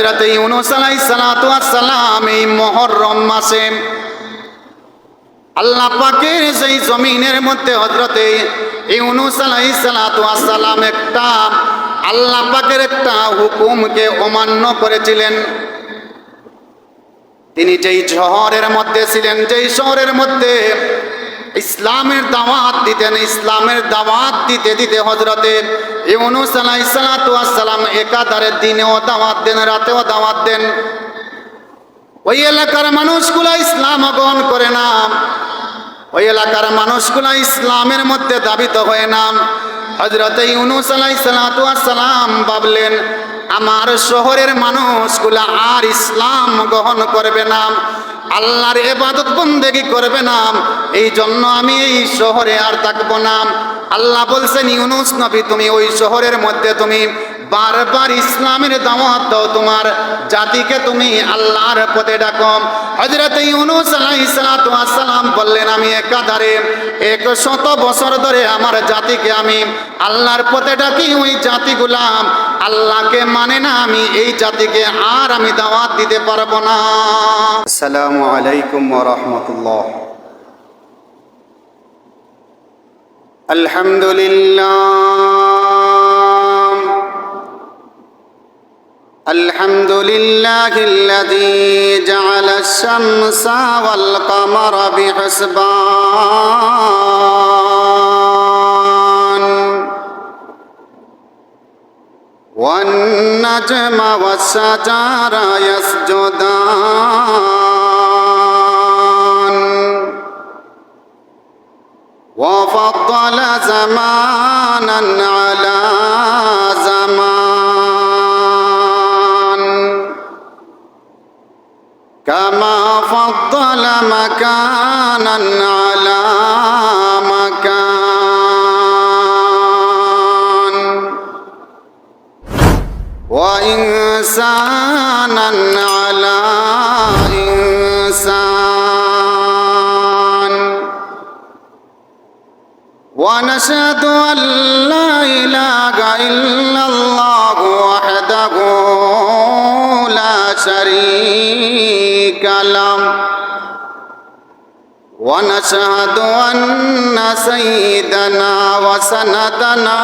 হযরত ইউনূস আলাইহিস সালাতু ওয়াস সালাম এই মুহররম মাসে আল্লাহ পাকের সেই জমিনের মধ্যে হযরত ইউনূস আলাইহিস সালাতু ওয়াস সালাম একটা আল্লাহ পাকের একটা হুকুমকে অমান্য করেছিলেন। তিনি যেই শহরের মধ্যে ছিলেন, যেই শহরের মধ্যে ইসলামের দাওয়াত দিতেন, ইসলামের দাওয়াত দিতে দিতে হযরতে ইউনূস আলাইহিস সালাতু ওয়াস সালাম একাধারে দিনেও দাওয়াত দেন, রাতেও দাওয়াত দেন। ওই এলাকার মানুষগুলা ইসলাম গ্রহণ করে না, ওই এলাকার মানুষগুলা ইসলামের মধ্যে দাবিত হয়ে না। হযরতে ইউনূস আলাইহিস সালাতু ওয়াস সালাম ভাবলেন, আমার শহরের মানুষগুলা আর ইসলাম গ্রহণ করবে না, আল্লাহর ইবাদত বন্দেগী করবে না, এই জন্য আমি এই শহরে আর থাকবো না। আল্লাহ বলছেন, ইউনূস নবী তুমি ওই শহরের মধ্যে তুমি বারবার ইসলামের দাওয়াত দাও, তোমার জাতিকে তুমি আল্লাহর পথে ডাকো। হযরত ইউনূস আলাইহিস সালাতু ওয়াস সালাম বললেন, আমি একাধারে 100 বছর ধরে আমার জাতিকে আমি আল্লাহর পথে ডাকি, ওই জাতিগুলা আল্লাহকে মানে না, আমি এই জাতিকে আর আমি দাওয়াত দিতে পারবো না। আসসালামু আলাইকুম ওয়া রাহমাতুল্লাহ। الحمد لله الذي جعل الشمس والقمر بحسبان والنجم والشجر يسجدان وفضل زمانا على زمان كما فضل مكانا على مكان وإنسانا على إنسان ونشهد أن لا إله إلا الله وحده لا شريك له ونشهد أن سيدنا وسندنا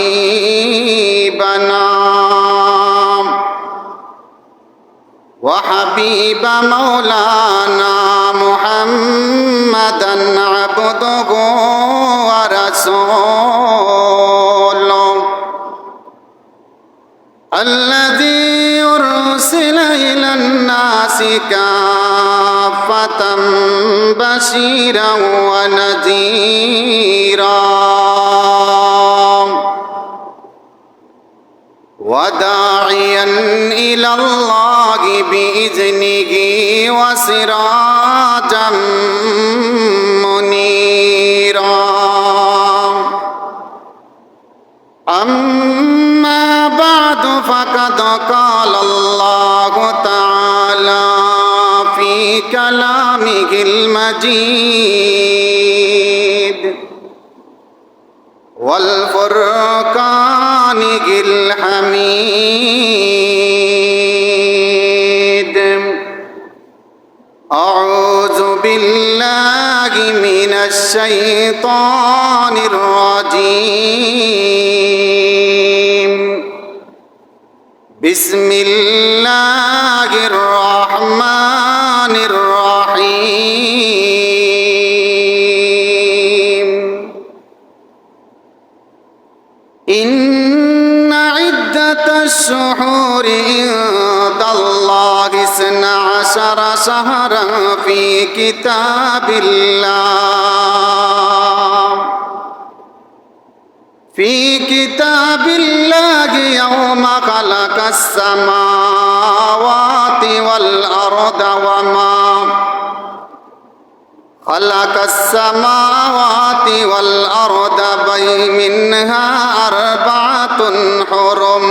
وحبيبنا وحبيب مولانا محمدا عبده ورسوله الذي أرسل إلى الناس كافة بشيرا ونذيرا وداعيا إلى الله بإذنه وسراجا منيرا. أما بعد فقد قال الله تعالى في كلامه المجيد والفرقانه الحميد أعوذ بالله من الشيطان الرجيم بسم الله الرحمن الرحيم إن عدة الشهور عند الله 12 شهرا في كتاب الله يوم خلق السماوات والأرض وما خلق السماوات والأرض منها 4 حرم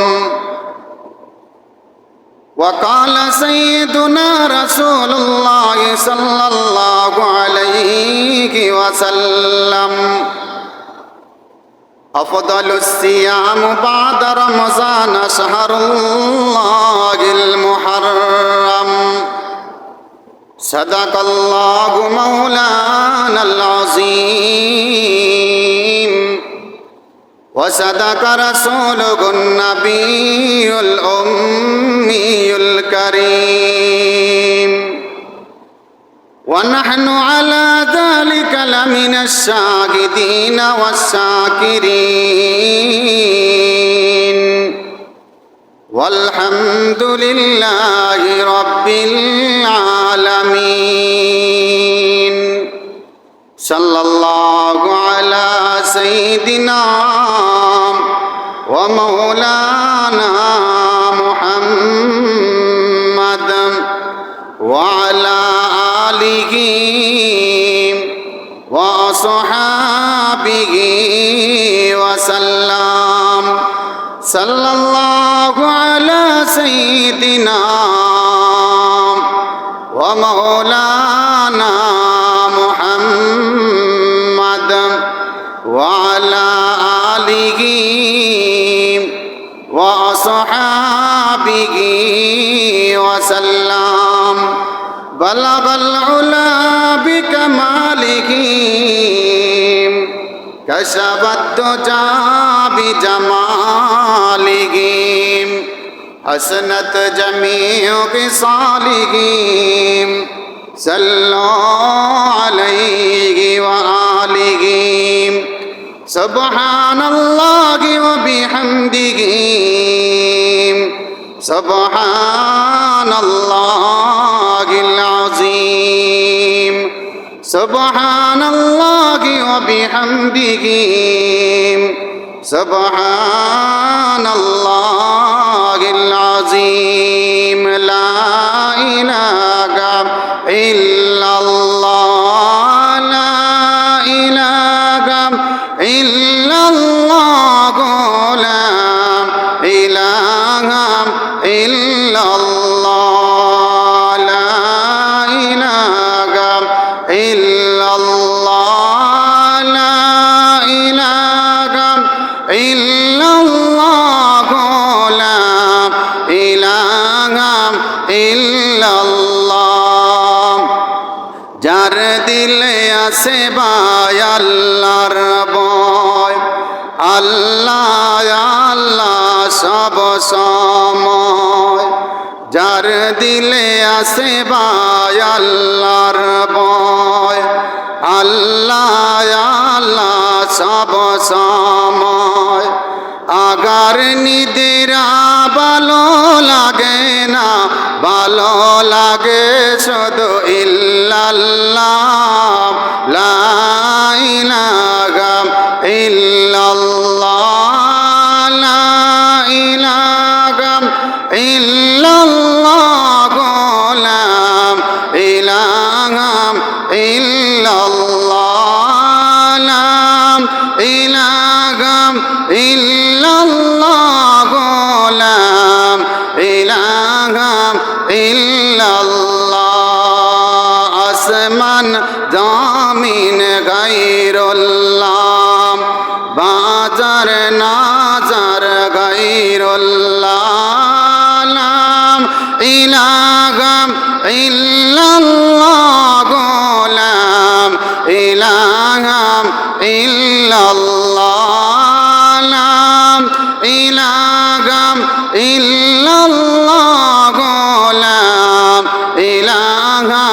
وقال سيدنا رسول الله صلى الله عليه وسلم أفضل الصيام بعد رمضان شهر الله সাদাকাল্লাহু মাওলানাল আযীম ওয়া সাদাকা রাসূলুহুন নাবিয়ুল উম্মিয়ুল কারীম ওয়া নাহনু আলা যালিকা লামিনাশ শাহিদিনা ওয়াস শাকিরিন والحمد لله رب العالمين صلى الله على سيدنا ومولانا محمد وعلى آله وصحابه وسلم صلى الله على سيدنا ومولانا محمد وعلى آله وصحابه وسلم بلغ العلا بكماله كشف الدجى بجماله حسنت جميع خصاله صلوا عليه وآله سبحان الله وبحمده سبحان الله العظيم سبحان الله وبحمده سبحان الله العظيم لا إله إلا الله لا إله إلا الله لا إله إلا الله لا إله إلا الله لا إله إلا الله لا إله إلا الله যার দিলে আছে ভাই আল্লাহর ভয় আল্লাহ আল্লাহ সব সময় যার দিলে আছে ভাই আল্লাহর ভয় আল্লাহ আল্লাহ সব সময় আগার নিদিরা ভালো লাগে না ভালো লাগে শুধু ইল্লাল্লাহ লা ইলাহা ইল্লাল্লাহ লা ইলাহা ইল্লাল্লাহ লা ইলাহা ইল্লাল্লাহ লা ইলাহা ইল্লাল্লাহ লা ইলাহা ইল্লাল্লাহ আসমান জামিন গায়রুল্লাহ বাজার নাজার গায়রুল্লাহ নাম ইলাহা ইল্লাল্লাহ নাম ইলাহা ইল্লাল্লাহ নাম ইলাহা ইল্লাল্লাহ নাম ইলাহা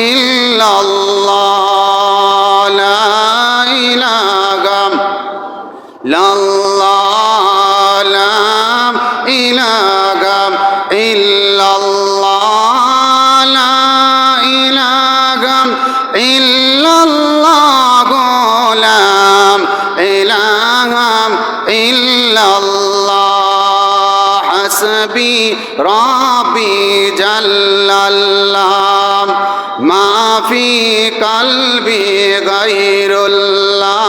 ইল্লাল্লাহ লা ইলাহা ইল্লাল্লাহ লা ইলাহা ইল্লাল্লাহ লা ইলাহা ইল্লাল্লাহ লা ইলাহা ইল্লাল্লাহ হাসবি রাব্বি জাল্লাল্লাহ মা ফি কলবি গায়রুল্লাহ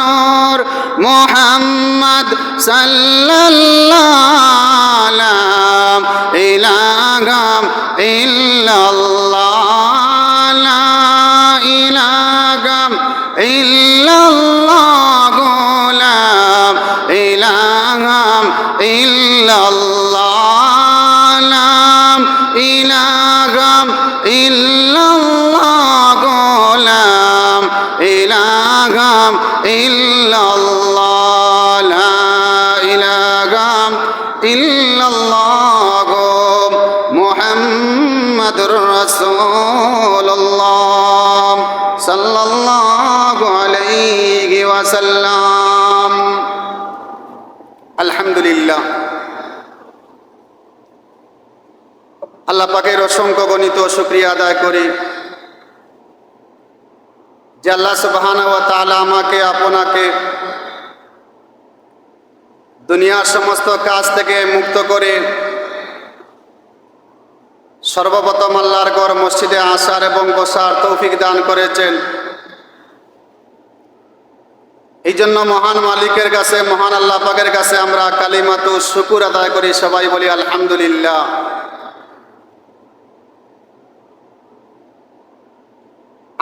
নূর মুহাম্মদ সাল্লাল্লাহু লা ইলাহা ইল্লাল্লাহ লা ইলাহা ইল্লাল্লাহ লা ইলাহা ইল্লাল্লাহ লা ইলাহা ইল্লাল্লাহ রাসূলুল্লাহ সাল্লাল্লাহু আলাইহি ওয়াসাল্লাম। আলহামদুলিল্লাহ, আল্লাহ পাকের অসংখ্য গণিত শুকরিয়া আদায় করি যে আল্লাহ সুবহানাহু ওয়া তাআলা আমাকে আপনাকে দুনিয়ার সমস্ত কাজ থেকে মুক্ত করে সর্বপ্রথম আল্লাহর ঘর মসজিদে আসার এবং বসার তৌফিক দান করেছেন। এই জন্য মহান মালিকের কাছে, মহান আল্লাহ পাকের কাছে আমরা কালিমাতু শুকুর আদায় করি। সবাই বলি আলহামদুলিল্লাহ।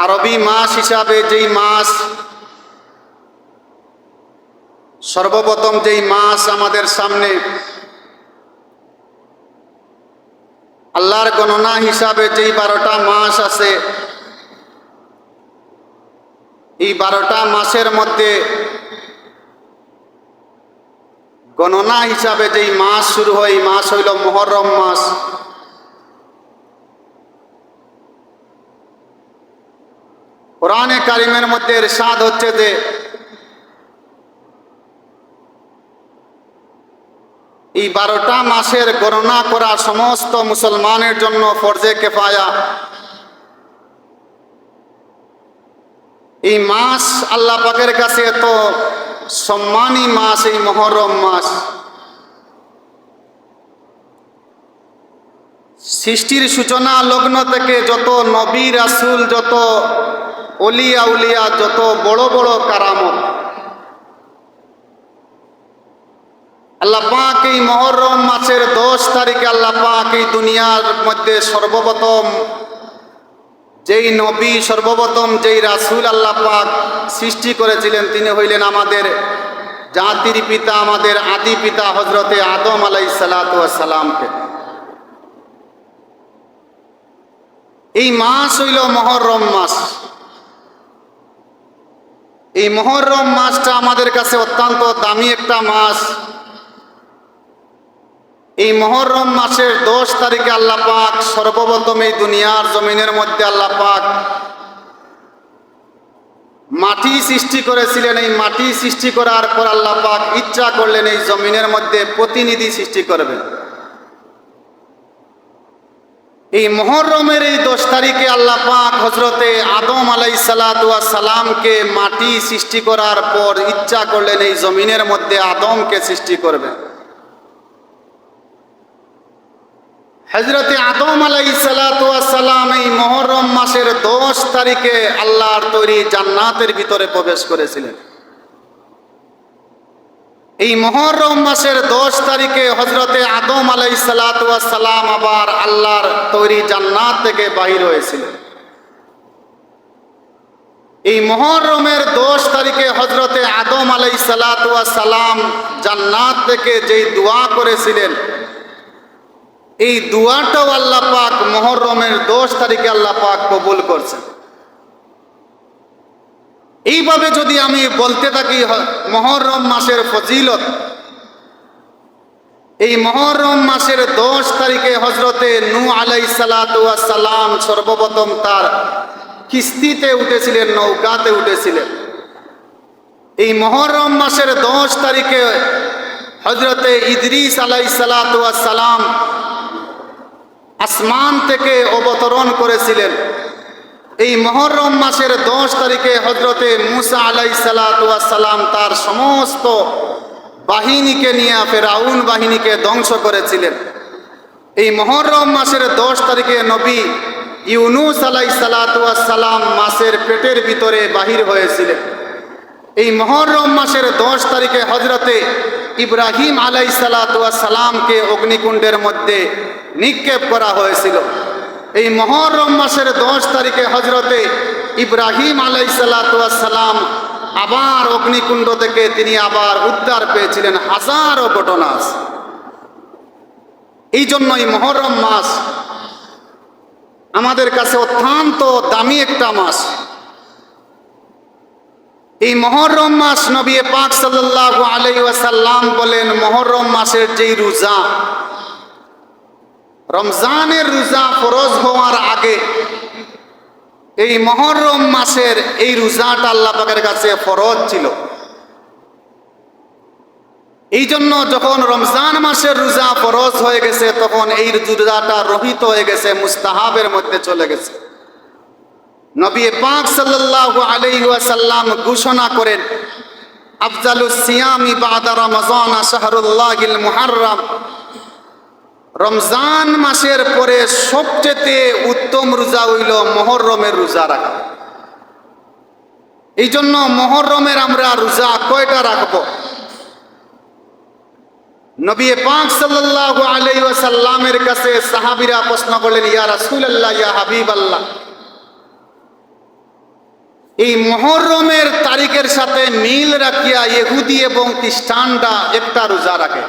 আরবি মাস হিসাবে যেই মাস, সর্বপ্রথম যেই মাস আমাদের সামনে আল্লাহর গণনা হিসাবে যেই 12টা মাস আছে, এই 12টা মাসের মধ্যে গণনা হিসাবে যেই মাস শুরু হয়, এই মাস হইল মুহররম মাস। কোরআনে কারিমের মধ্যে ইরশাদ হচ্ছে যে এই 12টা মাসের গণনা করা সমস্ত মুসলমানের জন্য ফরজে কিফায়া। এই মাস আল্লাহ পাকের কাছে এত সম্মানী মাস এই মুহররম মাস। সৃষ্টির সূচনা লগ্ন থেকে যত নবী রাসূল, যত ওলি আউলিয়া, যত বড় বড় কারামত আল্লাহ পাক এই মুহররম মাসের 10 তারিখে আল্লাহ পাক এই দুনিয়ার মধ্যে সর্বপ্রথম যেই নবী, সর্বপ্রথম যেই রাসূল আল্লাহ পাক সৃষ্টি করেছিলেন, তিনি হইলেন আমাদের জাতির পিতা, আমাদের আদি পিতা হযরতে আদম আলাইহিস সালাতু ওয়াস সালামকে। এই মাস হইল মুহররম মাস। এই মুহররম মাসটা আমাদের কাছে অত্যন্ত দামি একটা মাস। এই মুহররম মাসের 10 তারিখে আল্লাহ পাক সর্বপ্রথম এই দুনিয়ার জমিনের মধ্যে আল্লাহ পাক মাটি সৃষ্টি করেছিলেন। এই মাটি সৃষ্টি করার পর আল্লাহ পাক ইচ্ছা করলেন এই জমিনের মধ্যে প্রতিনিধি সৃষ্টি করবেন। এই মুহররমের এই 10 তারিখে আল্লাহ পাক হযরতে আদম আলাইহিস সালাতু ওয়াস সালামকে মাটি সৃষ্টি করার পর ইচ্ছা করলেন এই জমিনের মধ্যে আদমকে সৃষ্টি করবেন। হযরতে আদম আলাইহিস সালাতু ওয়াস সালাম এই মুহররম মাসের 10 তারিখে আল্লাহর তৈরি জান্নাতের ভিতরে প্রবেশ করেছিলেন। এই মুহররম মাসের 10 তারিখে হযরতে আদম আলাইহিস সালাতু ওয়াস সালাম আবার আল্লাহর তৈরি জান্নাত থেকে বাহির হয়েছিলেন। এই মুহররমের 10 তারিখে হযরতে আদম আলাইহিস সালাতু ওয়াস সালাম জান্নাত থেকে যেই দোয়া করেছিলেন, এই দোয়াটাও আল্লাহ পাক মুহররমের 10 তারিখে আল্লাহ পাক কবুল করছেন। এইভাবে যদি আমি বলতে থাকি মুহররম মাসের ফজিলত, এই মুহররম মাসের 10 তারিখে হযরতে নূহ আলাইহিস সালাতু ওয়াস সালাম সর্বপ্রথম তার কিস্তিতে উঠেছিলেন, নৌকাতে উঠেছিলেন। এই মুহররম মাসের 10 তারিখে হযরতে ইদ্রিস আলাইহিস সালাতু ওয়াস সালাম আসমান থেকে অবতরণ করেছিলেন। এই মুহররম মাসের 10 তারিখে হযরতে মূসা আলাইহিস সালাতু ওয়াস সালাম তার সমস্ত বাহিনীকে নিয়ে ফেরাউন বাহিনীকে ধ্বংস করেছিলেন। এই মুহররম মাসের 10 তারিখে নবী ইউনূস আলাইহিস সালাতু ওয়াস সালাম মাছের পেটের ভিতরে বাহির হয়েছিলেন। এই মুহররম মাসের 10 তারিখে হযরতে ইব্রাহিম আলাইহিস সালাতু ওয়াস সালামকে অগ্নিকুণ্ডের মধ্যে নিক্ষেপ করা হয়েছিল। এই মুহররম মাসের 10 তারিখে হযরতে ইব্রাহিম আলাইহিস সালাতু ওয়াস সালাম আবার অগ্নিকুণ্ড থেকে তিনি আবার উদ্ধার পেয়েছিলেন। হাজারো ঘটনা আছে। এই জন্যই মুহররম মাস আমাদের কাছে অত্যন্ত দামি একটা মাস। এই মুহররম মাস নবী পাক সাল্লাল্লাহু আলাইহি ওয়াসাল্লাম বলেন, মুহররম মাসের যেই রোজা, রমজানের রোজা ফরজ হওয়ার আগে এই মুহররম মাসের এই রোজাটা আল্লাহ পাকের কাছে ফরজ ছিল। এই জন্য যখন রমজান মাসের রোজা ফরজ হয়ে গেছে তখন এই রোজাটা রহিত হয়ে গেছে, মুস্তাহাবের মধ্যে চলে গেছে। নবী পাক সাল্লাল্লাহু আলাইহি ওয়াসাল্লাম ঘোষণা করেন, আফজালুস সিয়ামি বাদা রমজান শাহরুল্লাহিল মুহাররম, রমজান মাসের পরে সবচেয়ে উত্তম রোজা হইল মুহররমের রোজা রাখা। এই জন্য মুহররমের আমরা রোজা কয়টা রাখবো? নবী পাক সাল্লাল্লাহু আলাইহি ওয়াসাল্লামের কাছে সাহাবীরা প্রশ্ন করলেন, ইয়া রাসূলুল্লাহ, ইয়া হাবিবাল্লাহ, এই মুহররমের তারিখের সাথে মিল রাখিয়া ইহুদি এবং খ্রিস্টানরা একটা রোজা রাখে,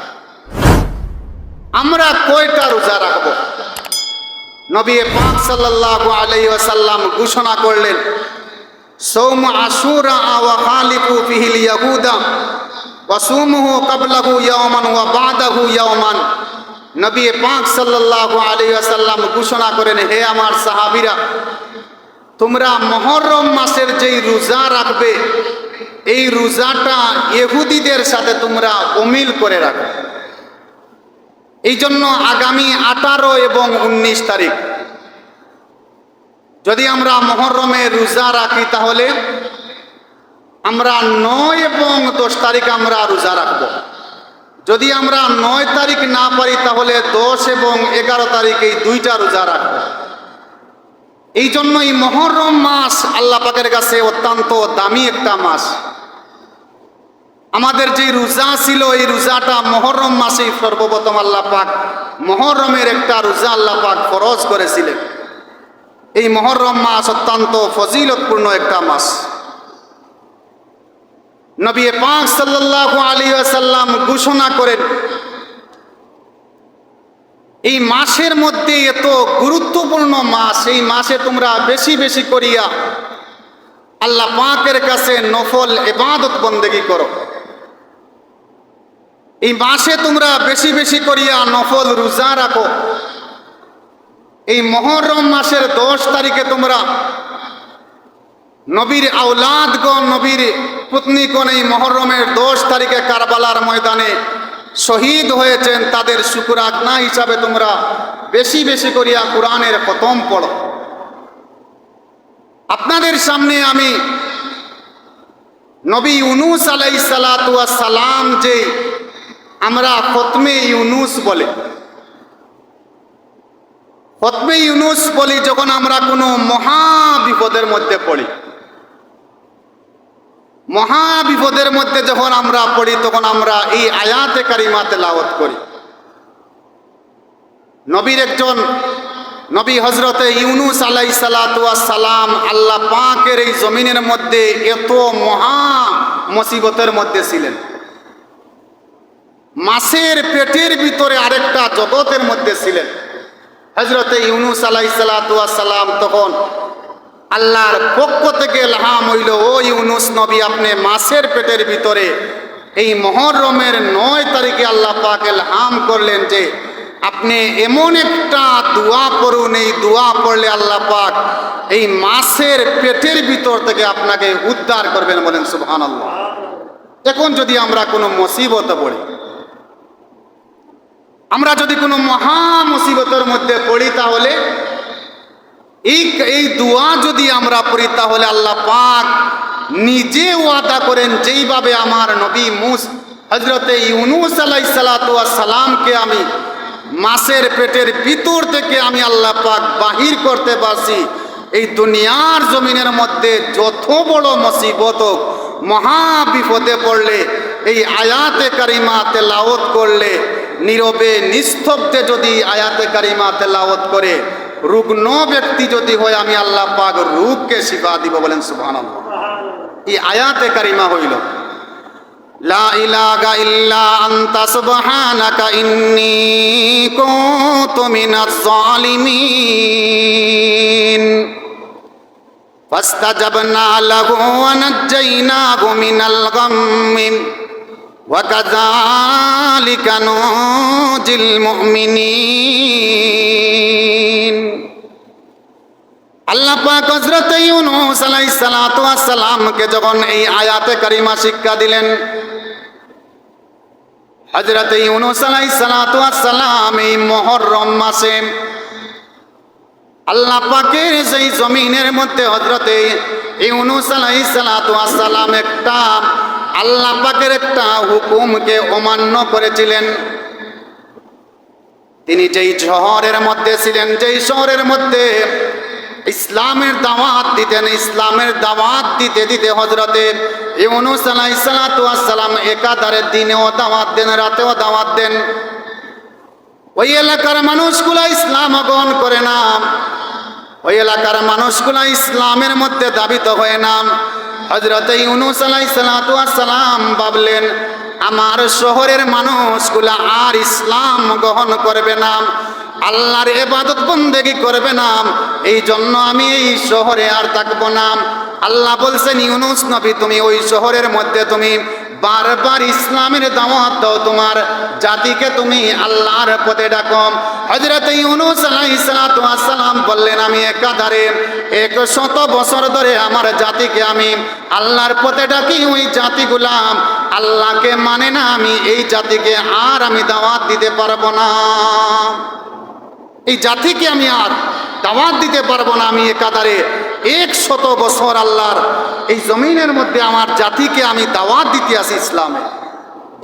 আমরা কয়টা রোজা রাখব? নবী পাক সাল্লাল্লাহু আলাইহি ওয়াসাল্লাম ঘোষণা করলেন, সৌম আশুরা ওয়া খালিফু ফিহিল ইয়াহুদা ওয়া সুমুহু ক্বাবলাহু ইয়াওমান ওয়া বাদাহু ইয়াওমান। নবী পাক সাল্লাল্লাহু আলাইহি ওয়াসাল্লাম ঘোষণা করেন, হে আমার সাহাবীরা, তোমরা মুহররম মাসের যেই রোজা রাখবে এই রোজাটা ইহুদিদের সাথে তোমরা অমিল করে রাখো। এই জন্য আগামী 18 এবং 19 তারিখ যদি আমরা মুহররমের রোজা রাখি তাহলে আমরা 9 এবং 10 তারিখ আমরা রোজা রাখব। যদি আমরা 9 তারিখ না পারি তাহলে 10 এবং 11 তারিখ এই দুইটা রোজা রাখব। এই জন্য এই মুহররম মাস আল্লাহ পাকের কাছে অত্যন্ত দামি একটা মাস। আমাদের যে রোজা ছিল এই রোজাটা মুহররম মাসেই সর্বপ্রথম আল্লাহ পাক মুহররমের একটা রোজা আল্লাহ পাক ফরজ করেছিলেন। এই মুহররম মাস অত্যন্ত ফজিলতপূর্ণ একটা মাস। নবী পাক সাল্লাল্লাহু আলাইহি ওয়াসাল্লাম ঘোষণা করেন, এই মাসের মধ্যে এত গুরুত্বপূর্ণ মাস, এই মাসে তোমরা বেশি বেশি করিয়া আল্লাহ পাকের কাছে নফল ইবাদত বন্দেগী করো। এই মাসে তোমরা বেশি বেশি করিয়া নফল রোজা রাখো। এই মুহররম মাসের 10 তারিখে তোমরা নবীর আওলাদগণ, নবীর পত্নীগণ এই মুহররমের 10 তারিখে কারবালার ময়দানে শহীদ হয়েছেন, তাদের শুকরানা হিসাবে তোমরা বেশি বেশি করিয়া কোরআনের খতম পড়ো। আপনাদের সামনে আমি নবী ইউনূস আলাইহিস সালাতু ওয়াস সালাম যে আমরা খতমে ইউনূস বলে, খতমে ইউনূস বলি যখন আমরা কোনো মহা বিপদের মধ্যে পড়ি, মহা বিপদের মধ্যে যখন আমরা পড়ি তখন আমরা এই আয়াতে কারিমা তেলাওয়াত করি। নবীর একজন নবী হযরতে ইউনূস আলাইহিস সালাতু ওয়াস সালাম আল্লাহ পাকের এই জমিনের মধ্যে এত মহা মুসিবতের মধ্যে ছিলেন, মাছের পেটের ভিতরে আরেকটা জগতের মধ্যে ছিলেন। হযরতে ইউনূস আলাইহিস সালাতু ওয়াস সালাম তখন আল্লাহর পক্ষ থেকে ইলহাম হইল, ও ইউনূস নবী, আপনি মাছের পেটের ভিতরে এই মুহররমের 9 তারিখে আল্লাহ পাক ইলহাম করলেন যে আপনি এমন একটা দোয়া পড়ুন, এই দোয়া পড়লে আল্লাহ পাক এই মাছের পেটের ভিতর থেকে আপনাকে উদ্ধার করবেন। বলেন সুবহানাল্লাহ। এখন যদি আমরা কোনো মুসিবতে পড়ি, আমরা যদি কোনো মহা মুসিবতের মধ্যে পড়ি, তাহলে এই দোয়া যদি আমরা পড়ি তাহলে আল্লাহ পাক নিজে ওয়াদা করেন, যেইভাবে আমার নবী হযরতে ইউনূস আলাইহিস সালাতু ওয়াস সালামকে আমি মাছের পেটের ভিতর থেকে আমি আল্লাহ পাক বাহির করতে পারছি, এই দুনিয়ার জমিনের মধ্যে যত বড় মুসিবত হোক, মহা বিপদে পড়লে এই আয়াতে কারিমা তেলাওয়াত করলে, নীরবে নিস্তব্ধে যদি আয়াতে কারিমা তেলাওয়াত করে রুগ্ন ব্যক্তি যদি হয়, আমি আল্লাহ পাক রোগকে শিফা দিব। বলেন সুবহানাল্লাহ। এই আয়াতে কারিমা হইল, লা ইলাহা ইল্লা আনতা সুবহানাকা ইন্নী কুনতু মিনাজ জালিমিন, ফাস্তাজাবনা লাহু ওয়া নাজ্জাইনাহু মিনাল গাম্মি ওয়া কাযালিকা নুজিল মুমিনিন। আল্লাহ পাক হযরত ইউনূস আলাইহিস সালাতু ওয়াস সালামকে যখন এই আয়াতে কারিমা শিক্ষা দিলেন, হযরত ইউনূস আলাইহিস সালাতু ওয়াস সালাম এই মুহররম মাসে আল্লাহ পাকের সেই জমিনের মধ্যে হযরত ইউনূস আলাইহিস সালাতু ওয়াস সালাম একটা আল্লাহ পাকের একটা হুকুমকে অমান্য করেছিলেন। তিনি যেই শহরের মধ্যে ছিলেন, যেই শহরের মধ্যে ইসলামের দাওয়াত দিতেন, ইসলামের দাওয়াত দিতে দিতে হযরতে ইউনূস আলাইহিস সালাতু ওয়াস সালাম একাধারে দিনেও দাওয়াত দেন, রাতেও দাওয়াত দেন। ওই এলাকার মানুষগুলা ইসলাম গ্রহণ করে না, ওই এলাকার মানুষগুলা ইসলামের মধ্যে দাবিত হয়ে না। হযরতে ইউনূস আলাইহিস সালাতু ওয়াস সালাম ভাবলেন, আমার শহরের মানুষগুলা আর ইসলাম গ্রহণ করবে না, আল্লাহর ইবাদত বন্দেগী করবে না, এই জন্য আমি এই শহরে আর থাকবো না। আল্লাহ বলছেন, ইউনূস নবী তুমি ওই শহরের মধ্যে তুমি বারবার ইসলামের দাওয়াত দাও, তোমার জাতিকে তুমি আল্লাহর পথে ডাকো। হযরত ইউনূস আলাইহিস সালাতু ওয়াস সালাম বললেন, আমি একাধারে 100 বছর ধরে আমার জাতিকে আমি আল্লাহর পথে ডাকি, ওই জাতিগুলা আল্লাহকে মানে না, আমি এই জাতিকে আর আমি দাওয়াত দিতে পারবো না, এই জাতিকে আমি আর দাওয়াত দিতে পারবো না। আমি একাধারে 100 বছর আল্লাহর এই জমিনের মধ্যে আমার জাতিকে আমি দাওয়াত দিতে আসি ইসলামে।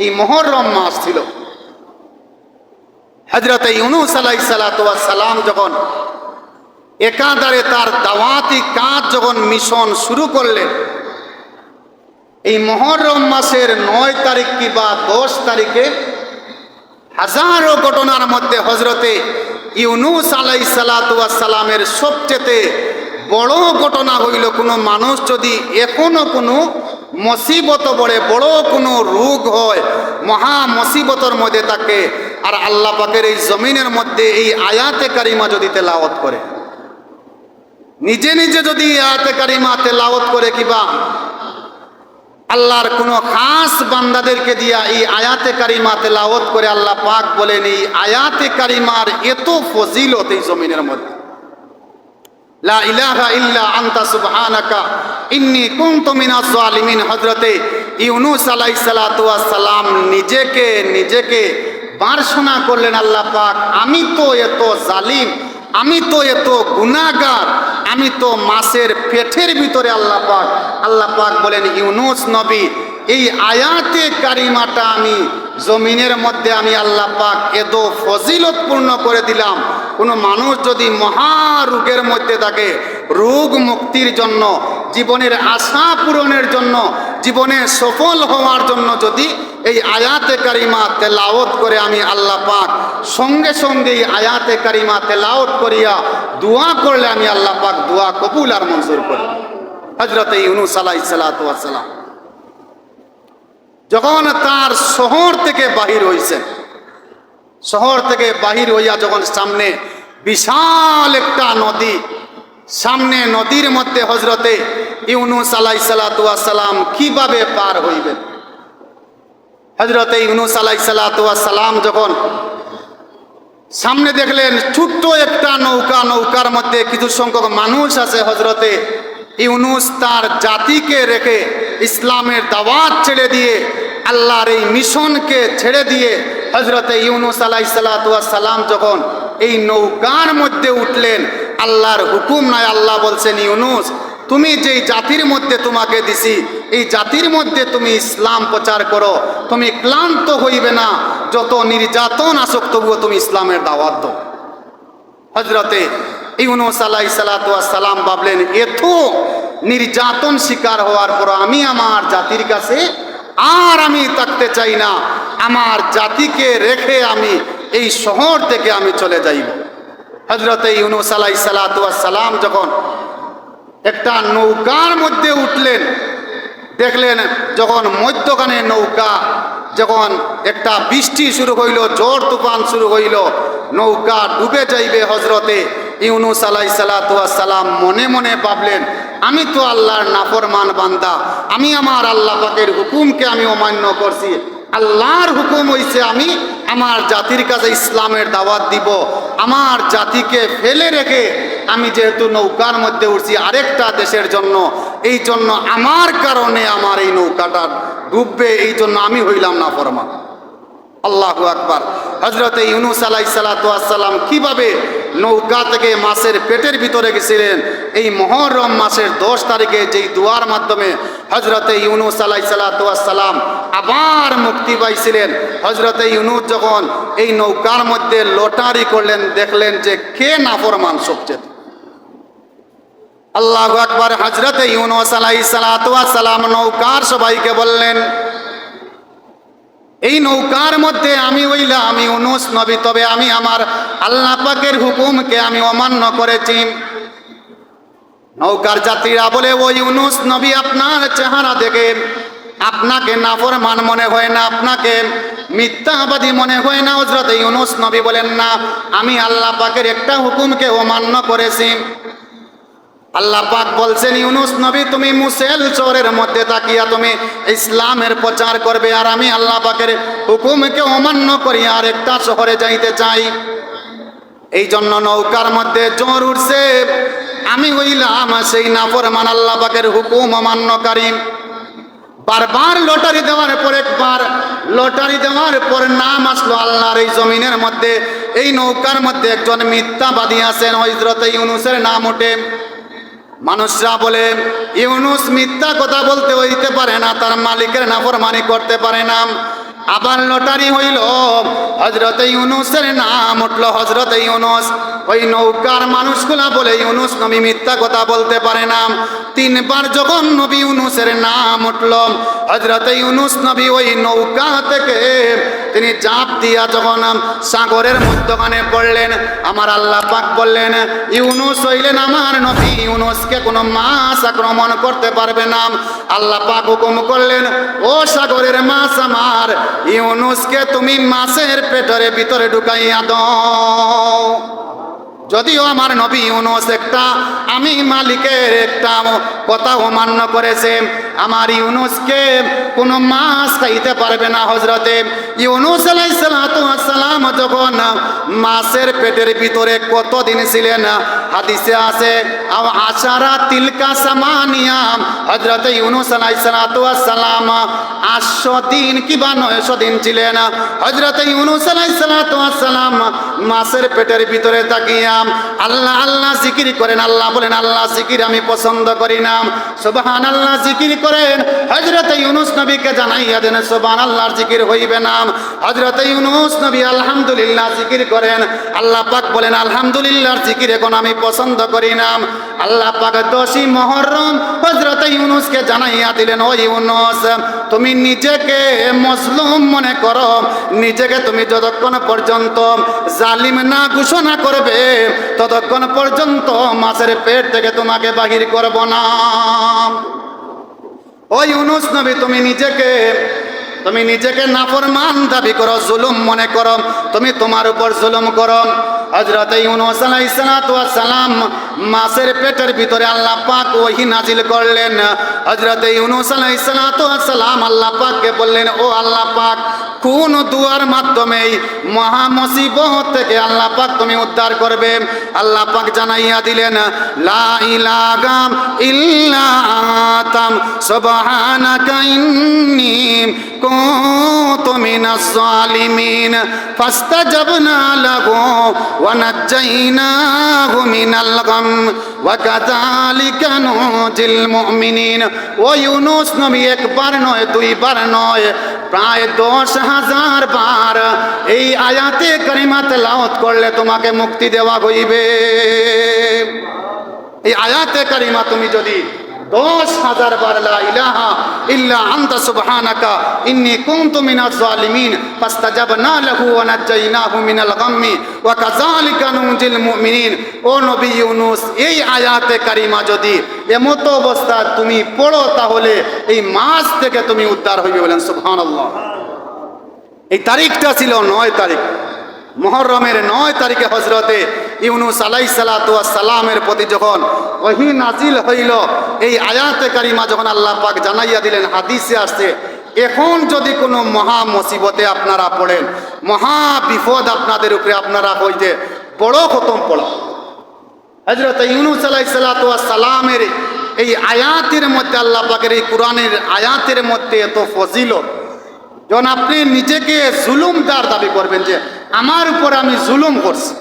এই মুহররম মাস ছিল। হযরত ইউনূস আলাইহিস সালাতু ওয়াস সালাম যখন একাধারে তার দাওয়াতি কাজ যখন মিশন শুরু করলেন, এই মুহররম মাসের 9 তারিখ কিংবা 10 তারিখে হাজারো ঘটনার মধ্যে হযরতে ইউনূস আলাইহিস সালাতু ওয়াস সালামের সবচেয়ে বড় ঘটনা হইল, কোনো মানুষ যদি এখনো কোনো মুসিবত পড়ে, বড় কোনো রোগ হয়, মহা মুসিবতের মধ্যে থাকে, আর আল্লাহ পাকের এই জমিনের মধ্যে এই আয়াতে কারিমা যদি তেলাওয়াত করে, নিজে নিজে যদি আয়াতে কারিমা তেলাওয়াত করে, কিবা আল্লাহর কোনো খাস বান্দাদেরকে দিয়া এই আয়াতে কারিমা তেলাওয়াত করে, আল্লাহ পাক বলেন এই আয়াতে কারিমার এত ফজিলত এই জমিনের মধ্যে, লা ইলাহা ইল্লা আনতা সুবহানাকা ইন্নী কুনতু মিনাজ জালিমিন। হযরতে ইউনূস আলাইহিস সালাতু ওয়াস সালাম নিজেকে বারশোনা করলেন, আল্লাহ পাক আমি তো এত জালিম, আমি তো এত গুনাহগার, আমি তো মাছের পেটের ভিতরে। আল্লাহ পাক বলেন, ইউনূস নবী এই আয়াতে কারিমাটা আমি জমিনের মধ্যে আমি আল্লাহ পাক এত ফজিলতপূর্ণ করে দিলাম। কোনো মানুষ যদি মহা রোগের মধ্যে থাকে, রোগ মুক্তির জন্য, জীবনের আশা পূরণের জন্য, জীবনে সফল হওয়ার জন্য যদি এই আয়াতে কারিমা তেলাওয়াত করে, আমি আল্লাহ পাক সঙ্গে সঙ্গে এই আয়াতে কারিমা তেলাওয়াত করিয়া দোয়া করলে আমি আল্লাহ পাক দোয়া কবুল আর মঞ্জুর করি। হযরতে ইউনূস আলাইহিস সালাতু ওয়াস সালাম যখন তার শহর থেকে বাহির হইছেন, শহর থেকে বাহির হইয়া যখন সামনে বিশাল একটা নদী, সামনে নদীর মধ্যে হযরতে ইউনূস আলাইহিস সালাতু ওয়াস সালাম কিভাবে পার হইবেন। হযরতে ইউনূস আলাইহিস সালাতু ওয়াস সালাম যখন সামনে দেখলেন ছোট্ট একটা নৌকা, নৌকার মধ্যে কিছু সংখ্যক মানুষ আছে, হযরতে ইউনূস তার জাতিকে রেখে ইসলামের দাওয়াত ছেড়ে দিয়ে, আল্লাহর এই মিশনকে ছেড়ে দিয়ে হযরতে ইউনূস আলাইহিস সালাতু ওয়াস সালাম যখন এই নৌকার মধ্যে উঠলেন, আল্লাহর হুকুম নাই, আল্লাহ বলছেন, ইউনূস তুমি যেই জাতির মধ্যে তোমাকে দিছি, এই জাতির মধ্যে তুমি ইসলাম প্রচার করো, তুমি ক্লান্ত হইবে না, যত নির্যাতন আসুক তবুও তুমি ইসলামের দাওয়াত দাও। হযরতে ইউনূস আলাইহিস সালাতু ওয়াস সালাম ভাবলেন, এত নির্যাতন শিকার হওয়ার পর আমি আমার জাতির কাছে আর আমি থাকতে চাই না, আমার জাতিকে রেখে আমি এই শহর থেকে আমি চলে যাইব। হযরতে ইউনূস আলাইহিস সালাতু ওয়াস সালাম যখন একটা নৌকার মধ্যে উঠলেন, দেখলেন যখন মধ্যখানে নৌকা, যখন একটা বৃষ্টি শুরু হইল, ঝড় তুফান শুরু হইল, নৌকা ডুবে যাইবে, হযরতে ইউনূস আলাইহিস সালাতু ওয়াস সালাম মনে মনে ভাবলেন, আমি তো আল্লাহর নাফরমান বান্দা, আমি আমার আল্লাহ পাকের হুকুমকে আমি অমান্য করছি, আল্লাহর হুকুম হইছে আমি আমার জাতির কাছে ইসলামের দাওয়াত দিব, আমার জাতিকে ফেলে রেখে আমি যেহেতু নৌকার মধ্যে উঠছি আরেকটা দেশের জন্য, এই জন্য আমার কারণে আমার এই নৌকাটা ডুববে, এই জন্য আমি হইলাম নাফরমান। আল্লাহু আকবার। হযরত ইউনূস আলাইহিস সালাতু ওয়াস সালাম কিভাবে নৌকা থেকে মাছের পেটের ভিতরে গেছিলেন, এই মুহররম মাসের 10 তারিখে যেই দুয়ার মাধ্যমে হযরত ইউনূস আলাইহিস সালাতু ওয়াস সালাম আবার মুক্তি পাইছিলেন। হযরত ইউনূস যখন এই নৌকার মধ্যে লটারি করলেন, দেখলেন যে কে নাফরমান সবচেয়ে। আল্লাহু আকবার। হযরত ইউনূস আলাইহিস সালাতু ওয়াস সালাম নৌকার সবাইকে বললেন, এই নৌকার মধ্যে আমি হইলাম ইউনূস নবী, তবে আমি আমার আল্লাহ পাকের হুকুমকে আমি অমান্য করেছি। নৌকার যাত্রীরা বলে, ও ইউনূস নবী, আপনার চেহারা দেখে আপনাকে নাফরমান মনে হয় না, আপনাকে মিথ্যাবাদী মনে হয় না। হযরত ইউনূস নবী বলেন, না, আমি আল্লাহ পাকের একটা হুকুমকে অমান্য করেছি। আল্লাহ পাক বলছেন, ইউনূস নবী, তুমি মুসেল শহরের মধ্যে তাকিয়া তুমি ইসলামের প্রচার করবে, আর আমি আল্লাহ পাকের হুকুমকে অমান্য করি আর একটা শহরে যাইতে চাই। এই জন্য নৌকার মধ্যে জ্বর উঠছে, আমি হইলাম সেই নাফরমান আল্লাহ পাকের হুকুম অমান্যকারী। বারবার লটারি দেওয়ার পর, একবার লটারি দেওয়ার পর নাম আসলো আল্লাহর এই জমিনের মধ্যে, এই নৌকার মধ্যে একজন মিথ্যাবাদী আছেন, হযরত ইউনূসের নাম ওঠে। মানুষরা বলে, ইউনূস মিথ্যা কথা বলতে হইতে পারে না, তার মালিকের নাফরমানি করতে পারে না। আবার লটারি হইল, হযরত ইউনূসের নাম উঠল। হযরত ইউনূস, ওই নৌকার মানুষগুলা বলে ইউনূস নবী মিথ্যা কথা বলতে পারে না। 3 বার যখন নবী ইউনূসের নাম উঠল, হযরত ইউনূস নবী ওই নৌকা থেকে তিনি জাপ দিয়া যখন সাগরের মধ্যখানে পড়লেন, আমার আল্লাহ পাক বললেন, ইউনূস হইলেন আমার নবী, ইউনূসকে কোনো মাছ আক্রমণ করতে পারবে না। আল্লাহ পাক হুকুম করলেন, ও সাগরের মাছ আমার, ইউনূসকে তুমি মাছের পেটের ভিতরে ঢুকাইয়া দাও। যদিও আমার নবী ইউনূস একটা আমি মালিকের একটা কথা অমান্য করেছে, আমার ইউনূসকে কোনো মাছ খাইতে পারবে না। হযরতে ইউনূস আলাইহিস সালাতু ওয়াস সালাম যখন মাছের পেটের ভিতরে কতদিন ছিলেন, হাদিসে আছে আশারা তিলকা সামানিয়া, হযরতে ইউনূস আলাইহিস সালাতু ওয়াস সালাম 800 দিন কিংবা 900 দিন ছিলেন। হযরতে ইউনূস আলাইহিস সালাতু ওয়াস সালাম মাছের পেটের ভিতরে তাকিয়া আল্লাহ আল্লাহ জিকির করেন। আল্লাহ বলেন, আল্লাহ জিকির আমি পছন্দ করি না। সুবহানাল্লাহ জিকির করেন। হযরত ইউনূস নবীকে জানাইয়া দেন সুবহানাল্লাহর জিকির হইবে না। হযরত ইউনূস নবী আলহামদুলিল্লাহ জিকির করেন। আল্লাহ পাক বলেন, আলহামদুলিল্লাহর জিকির এখন আমি পছন্দ করি না। আল্লাহ পাক 10ই মুহররম হযরত ইউনূসকে জানাইয়া দিলেন, ও ইউনূস, তুমি নিজেকে মজলুম মনে করো, নিজেকে তুমি যতক্ষণ পর্যন্ত জালিম না ঘোষণা করবে ততক্ষণ পর্যন্ত মাছের পেট থেকে তোমাকে বাহির করব না। ও ইউনূস নবী, তুমি নিজেকে নাফরমান দাবি করো, জুলুম মনে করো, তুমি তোমার উপর জুলুম করো। হযরত ইউনূস আলাইহিস সালাতু ওয়াস সালাম মাছের পেটের ভিতরে আল্লাহ পাক ওহী নাজিল করলেন। হযরত ইউনূস আলাইহিস সালাতু ওয়াস সালাম আল্লাহ পাককে বললেন, ও আল্লাহ পাক, কোন দুয়ার মাধ্যমে মহা মুসিবত থেকে আল্লাহ পাক তুমি উদ্ধার করবে? আল্লাহ পাক জানাইয়া দিলেন, লা ইলাহা ইল্লা আনতা সুবহানাকা ইন্নী কুনতু মিনাজ জালিমিন ফাস্তাজাবনা লাহু ওয়া নাজ্জাইনাহু মিনাল গাম ওয়া কাযালিকা নুজিল মুমিনিন। ও ইউনূস নবী, একবার নয়, 2 বার নয়, প্রায় 10,000 বার এই আয়াতে কারিমা তেলাওয়াত করলে তোমাকে মুক্তি দেওয়া হইবে। এই আয়াতে কারিমা তুমি যদি 10,000 বার লা ইলাহা ইল্লা আনতা সুবহানাকা ইন্নী কুনতু মিনাজ জালিমিন ফাস্তাজাবনা লাহু ওয়া নাজ্জাইনাহু মিনাল গাম্মি ওয়া কাযালিকা নুজিল মুমিনিন। ও নবী ইউনূস, এই আয়াতে কারিমা যদি এমতো অবস্থা তুমি পড়ো, তাহলে এই মাছ থেকে তুমি উদ্ধার হইবে। বলেন সুবহানাল্লাহ। এই তারিখটা ছিল 9 তারিখ মুহররমের 9 তারিখে হযরতে ইউনূস আলাইহিস সালাতু ওয়াস সালামের প্রতি যখন ওহী নাজিল হইল, এই আয়াতে কারিমা যখন আল্লাহ পাক জানাইয়া দিলেন, হাদিসে আসছে, এখন যদি কোনো মহা মুসিবতে আপনারা পড়েন, মহা বিপদ আপনাদের উপরে আপনারা হইতে বড় খতম পড়া, হযরত ইউনূস আলাইহিস সালাতু ওয়াস সালামের এই আয়াতের মধ্যে, আল্লাহ পাকের এই কোরআনের আয়াতের মধ্যে এত ফজিলত, যখন আপনি নিজেকে জুলুমদার দাবি করবেন যে আমার উপর আমি জুলুম করছি,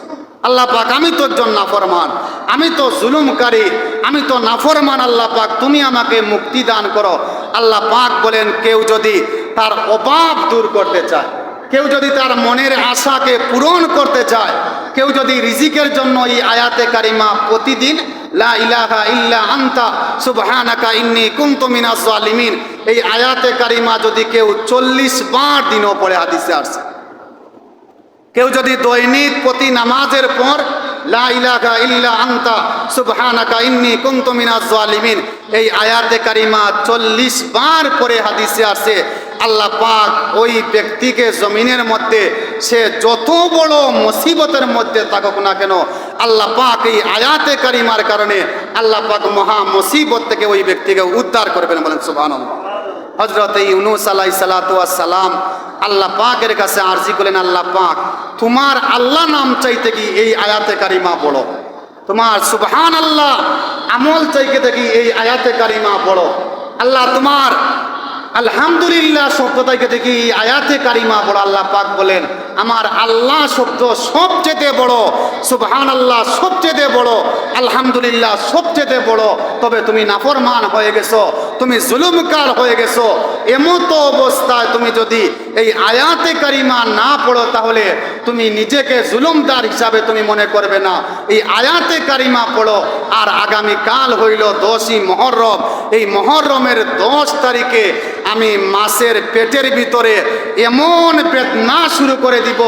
আল্লাহ পাক আমি তোর জন্য নাফরমান, আমি তো জুলুমকারী, আমি তো নাফরমান, আল্লাহ পাক তুমি আমাকে মুক্তি দান করো। আল্লাহ পাক বলেন, কেউ যদি তার অভাব দূর করতে চায়, কেউ যদি তার মনের আশাকে পূরণ করতে চায়, কেউ যদি রিজিকের জন্য এই আয়াতে কারিমা প্রতিদিন লা ইলাহা ইল্লা আনতা সুবহানাকা ইন্নী কুনতু মিনাজ জালিমিন, এই আয়াতে কারিমা যদি কেউ 40 বার দিনও পড়ে, হাদিসে আসছে, কেউ যদি দৈনিক প্রতি নামাজের পর লা ইলাহা ইল্লা আনতা সুবহানাকা ইন্নী কুনতু মিনাজ জালিমিন এই আয়াতে কারিমা 40 বার পরে, হাদিসে আসে আল্লাহ পাক ওই ব্যক্তিকে জমিনের মধ্যে সে যত বড় মুসিবতের মধ্যে থাকুক না কেন, আল্লাহ পাক এই আয়াতে কারিমার কারণে আল্লাহ পাক মহা মুসিবত থেকে ওই ব্যক্তিকে উদ্ধার করবেন। বলেন সুবহানাল্লাহ। হযরত ইউনূস আলাইহিস সালাতু ওয়াস সালাম আল্লাহ পাকের কাছে আরজি করলেন, আল্লাহ পাক তোমার আল্লাহ নাম চাইতে কি এই আয়াতে কারিমা পড়ো, তোমার সুবহানাল্লাহ আমল চাইতে কি এই আয়াতে কারিমা পড়ো, আল্লাহ তোমার আলহামদুলিল্লাহ শব্দ থেকে কি আয়াতে কারিমা পড়ো। আল্লাহ পাক বলেন, আমার আল্লাহ শব্দ সবচেয়ে বড়, সুবহানাল্লাহ সবচেয়ে বড়, আলহামদুলিল্লাহ সবচেয়ে বড়, তবে তুমি নাফরমান হয়ে গেছো, তুমি জুলুমকার হয়ে গেছো। এমত অবস্থায় তুমি যদি এই আয়াতে কারিমা না পড়ো, তাহলে তুমি নিজেকে জুলুমদার হিসাবে তুমি মনে করবে না। এই আয়াতে কারিমা পড়ো। আর আগামী কাল হইল 10ই মুহররম, এই মুহররমের 10 তারিখে আমি মাছের পেটের ভিতরে এমন বেদনা শুরু করে দিব,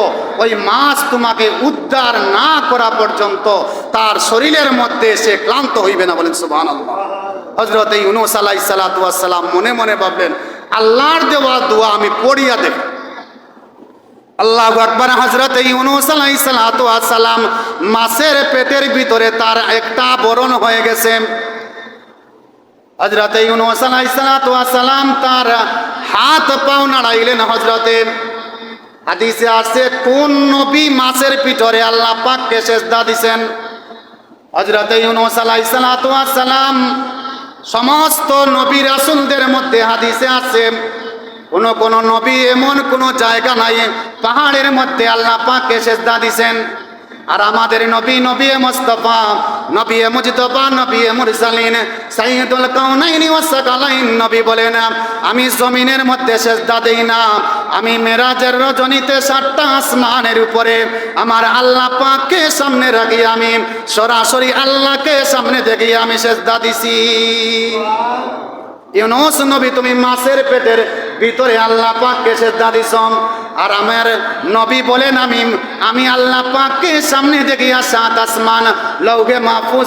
ওই মাছ তোমাকে উদ্ধার না করা পর্যন্ত তার শরীরের মধ্যে সে ক্লান্ত হইবে না। বলেন সুবহানাল্লাহ। হযরত ইউনূস আলাইহিস সালাতু ওয়াস সালাম মনে মনে ভাবলেন, আল্লাহর দেওয়া দোয়া আমি পড়িয়া দেব। আল্লাহু আকবার। হযরত ইউনূস আলাইহিস সালাতু ওয়াস সালাম মাছের পেটের ভিতরে তার একটা বরণ হয়ে গেছে। হযরত ইউনূস আলাইহিস সালাতু ওয়াস সালাম তার হাত পাও নাড়াইলেন। হযরতে হাদিসে আছে কোন নবী মাছের ভিতরে আল্লাহ পাককে সিজদা দিবেন? হযরত ইউনূস আলাইহিস সালাতু ওয়াস সালাম সমস্ত নবী রাসূলদের মধ্যে হাদিসে আছে কোন নবী এমন কোন জায়গা নাই পাহাড়ের মধ্যে আল্লাহ পাককে সিজদা দিবেন। আর আমাদের নবী, নবী মুস্তাফা, নবী মুজতবা, নবী মুরসালিন, সাইয়্যিদুল কাউনাইনি ওয়াস সাকালাইন নবী বলেন, আমি জমিনের মধ্যে সিজদা দেই না, আমি মেরাজের রজনীতে 7টা আসমানের উপরে আমার আল্লাহ পাককে সামনে রাখি, আমি সরাসরি আল্লাহকে সামনে দেখি আমি সিজদা দিছি। ইউনূস নবী তুমি মাছের পেটের ভিতরে আল্লাহ পাককে সিজদা দিছ। আর আমার নবী বলেন, আমি আল্লাহ পাককে সামনে দেখিয়া 7 আসমান, লৌহে মাহফুজ,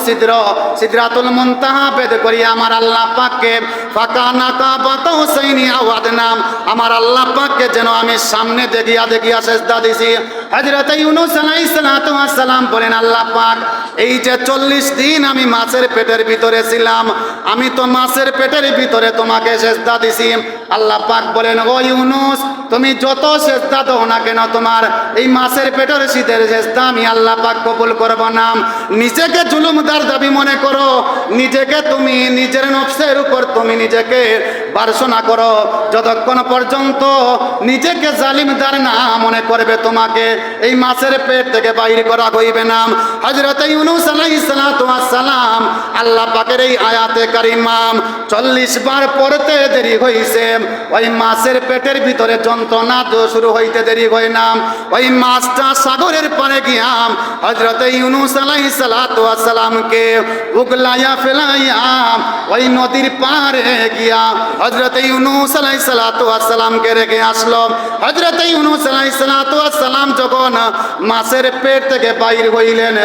সিদরাতুল মুনতাহা ভেদ করি আমার আল্লাহ পাককে ফাকানা কাবাতা হুসাইনি আওয়াদনাম, আমার আল্লাহ পাককে যেন আমি সামনে দেখিয়া সিজদা দিছি। হযরত ইউনূস আলাইহিস সালাতু ওয়াস সালাম বলেন, আল্লাহ পাক এই যে 40 দিন আমি মাছের পেটের ভিতরে ছিলাম, আমি তো মাছের পেটের ভিতরে তোমাকে সিজদা দিছি। আল্লাহ পাক বলেন, ও ইউনূস তুমি যত সিজদা দাও না কেন, তোমার এই মাছের পেটের শীতের সিজদা আমি আল্লাহ পাক কবুল করব না। নিজেকে জুলুমদার দাবি মনে করো, নিজেকে তুমি নিজের নফসের উপর তুমি নিজেকে বারসনা করো, যতক্ষণ পর্যন্ত নিজেকে জালিমদার না মনে করবে তোমাকে এই মাছের পেট থেকে বাইর করা হইবে না। হযরত ইউনূস আলাইহিস সালাতু ওয়াস সালাম আল্লাহ পাকের এই আয়াতে কারিমা 40 বার পড়তে দেরি হইছে, ওই মাছের পেটের ভিতরে যন্ত্রণা শুরু হইতে দেরি হয় না। ওই মাছটা সাগরের পারে গিয়া হযরত ইউনূস আলাইহিস সালাতু ওয়াস সালামকে উগলাইয়া ফেলাইয়া ওই নদীর পারে গিয়া হযরত ইউনূস আলাইহিস সালাতু ওয়াস সালামকে রেখে আসলো। হযরত ইউনূস আলাইহিস সালাতু ওয়াস সালাম যখন মাছের পেট থেকে বাইর হইলেন,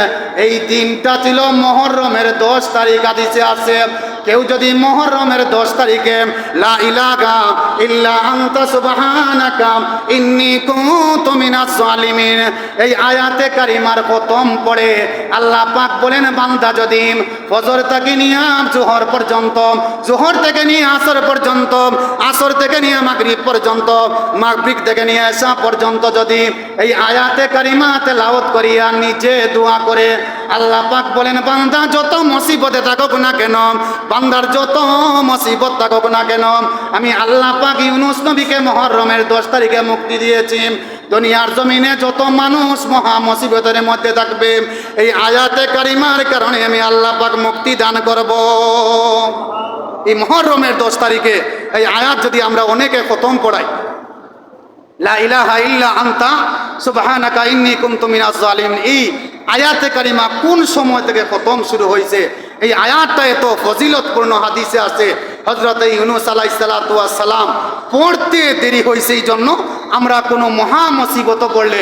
এই দিনটা ছিল মুহররমের 10 তারিখ। হাদিসে আছে কেউ যদি মুহররমের 10 তারিখে লা ইলাহা ইল্লা আনতা সুবহানাকা ইন্নী কুনতু মিনাজ জালিমিন এই আয়াতে কারিমার প্রথম পড়ে, আল্লাহ পাক বলেন, বান্দা যদি ফজর থেকে নিয়ে জোহর পর্যন্ত, জোহর থেকে নিয়ে আসর পর্যন্ত, আসর থেকে নিয়ে মাগরিব পর্যন্ত, মাগরিব থেকে নিয়ে এশা পর্যন্ত যদি এই আয়াতে কারিমা তেলাওয়াত করিয়া নিজে দোয়া করে আল্লাহ পাক বলেন, বান্দা যত মুসিবতে থাকুক না কেন, বান্দার যত মুসিবত থাকুক না কেন, আমি আল্লাহ পাক ইউনুস নবীকে মুহররমের 10 তারিখে মুক্তি দিয়েছি। দুনিয়ার জমিনে যত মানুষ মহা মুসিবতের মধ্যে থাকবে, এই আয়াতে কারিমার কারণে আমি আল্লাহ পাক মুক্তি দান করব। এই মুহররমের 10 তারিখে এই আয়াত যদি আমরা অনেকে খতম পড়াই, লা ইলাহা ইল্লা আনতা সুবহানাকা ইন্নী কুনতু মিনাজ জালিমিন, এই আয়াতে কারিমা কোন সময় থেকে খতম শুরু হয়েছে? এই আয়াতটা এত ফজিলতপূর্ণ হাদিসে আছে। হযরত ইউনূস আলাইহিস সালাতু ওয়াস সালাম পড়তে দেরি হয়েছে, এই জন্য আমরা কোনো মহা মুসিবত পড়লে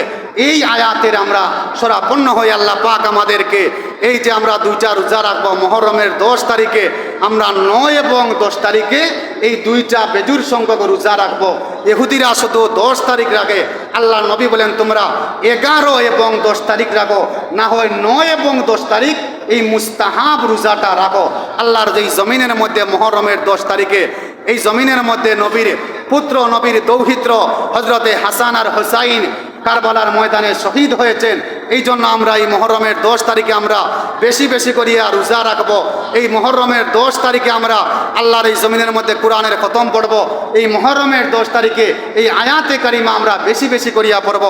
এই আয়াতের আমরা শরাপন্ন হই। আল্লাহ পাক আমাদেরকে এই যে আমরা 2টা রোজা রাখবো মুহররমের 10 তারিখে, আমরা 9 এবং 10 তারিখে এই 2টা বেজুর সংখ্যক রোজা রাখবো। ইহুদিরা শুধু 10 তারিখ রাখে, আল্লাহ নবী বলেন তোমরা 11 এবং 10 তারিখ রাখো, না হয় 9 এবং 10 তারিখ এই মুস্তাহাব রোজাটা রাখো। আল্লাহর এই জমিনের মধ্যে মুহররমের 10 তারিখে এই জমিনের মধ্যে নবীর পুত্র, নবীর দৌহিত্র হযরতে হাসান আর হুসাইন কারবালার ময়দানে শহীদ হয়েছেন। এই জন্য আমরা এই মুহররমের 10 তারিখে আমরা বেশি বেশি করিয়া রোজা রাখবো। এই মুহররমের 10 তারিখে আমরা আল্লাহর এই জমিনের মধ্যে কোরআনের খতম পড়ব। এই মুহররমের 10 তারিখে এই আয়াতে কারিমা আমরা বেশি বেশি করিয়া পড়ব।